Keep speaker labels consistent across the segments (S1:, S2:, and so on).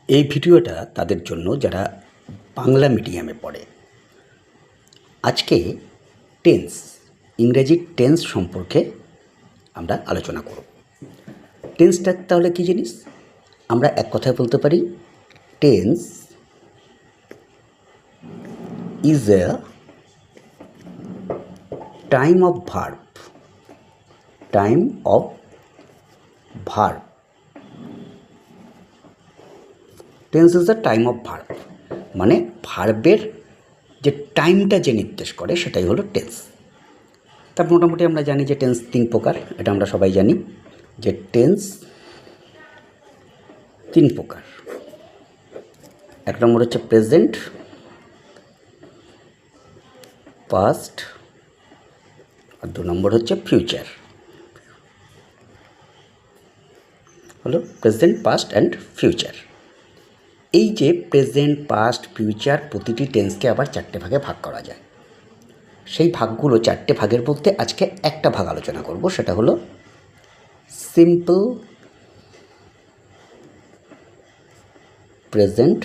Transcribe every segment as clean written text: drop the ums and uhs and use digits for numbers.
S1: এই ভিডিওটা তাদের জন্য যারা বাংলা মিডিয়ামে পড়ে। আজকে টেন্স, ইংরেজি টেন্স সম্পর্কে আমরা আলোচনা করব। টেন্সটা তাহলে কী জিনিস? আমরা এক কথায় বলতে পারি, tense is a time of verb. Time of verb, tense is the time of verb, মানে ভার্বের যে টাইমটা যে নির্দেশ করে সেটাই হলো টেন্স। তার মোটামুটি আমরা জানি যে টেন্স 3 প্রকার, এটা আমরা সবাই জানি যে টেন্স 3 প্রকার। এক নম্বর হচ্ছে প্রেজেন্ট, পাস্ট, আর 2 নম্বর হচ্ছে ফিউচার। হলো প্রেজেন্ট, পাস্ট অ্যান্ড ফিউচার। এই যে প্রেজেন্ট, পাস্ট, ফিউচার, প্রতিটি টেন্সকে আবার 4টে ভাগে ভাগ করা যায়। সেই ভাগগুলো 4টে ভাগের মধ্যে আজকে একটা ভাগ আলোচনা করব, সেটা হলো simple present,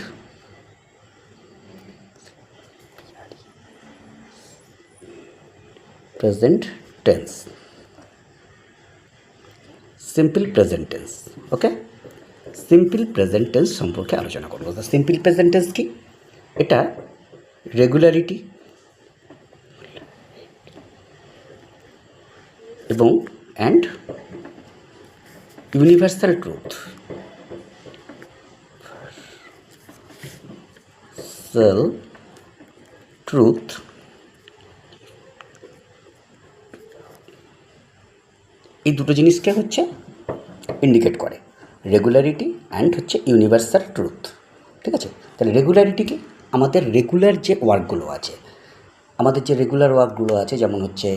S1: present tense, simple present tense. Okay, simple present tense সম্পর্কে আলোচনা করব। তো সিম্পল প্রেজেন্ট টেন্স কি? এটা রেগুলারিটি এবং অ্যান্ড ইউনিভার্সাল ট্রুথ, ট্রুথ এই দুটো জিনিসকে হচ্ছে ইন্ডিকেট করে, রেগুলারিটি অ্যান্ড হচ্ছে ইউনিভার্সাল ট্রুথ। ঠিক আছে, তাহলে রেগুলারিটি কি? আমাদের রেগুলার যে ওয়ার্কগুলো আছে, আমাদের যে রেগুলার ওয়ার্কগুলো আছে, যেমন হচ্ছে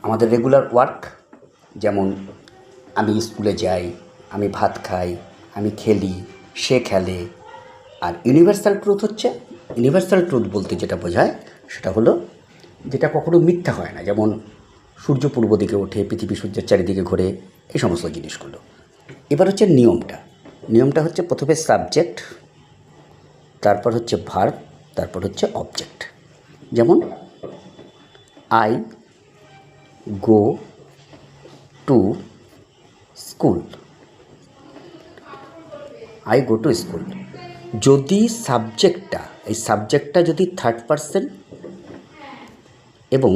S1: আমাদের রেগুলার ওয়ার্ক, যেমন আমি স্কুলে যাই, আমি ভাত খাই, আমি খেলি, সে খেলে। আর ইউনিভার্সাল ট্রুথ হচ্ছে, ইউনিভার্সাল ট্রুথ বলতে যেটা বোঝায় সেটা হলো যেটা কখনো মিথ্যা হয় না, যেমন সূর্য পূর্ব দিকে ওঠে, পৃথিবী সূর্যের চারিদিকে ঘোরে, এই সমস্ত জিনিসগুলো। এবার হচ্ছে নিয়মটা। নিয়মটা হচ্ছে প্রথমে সাবজেক্ট, তারপর হচ্ছে ভার্ব, তারপর হচ্ছে অবজেক্ট। যেমন I go to school, I go to school. যদি সাবজেক্টটা, এই সাবজেক্টটা যদি থার্ড পারসন এবং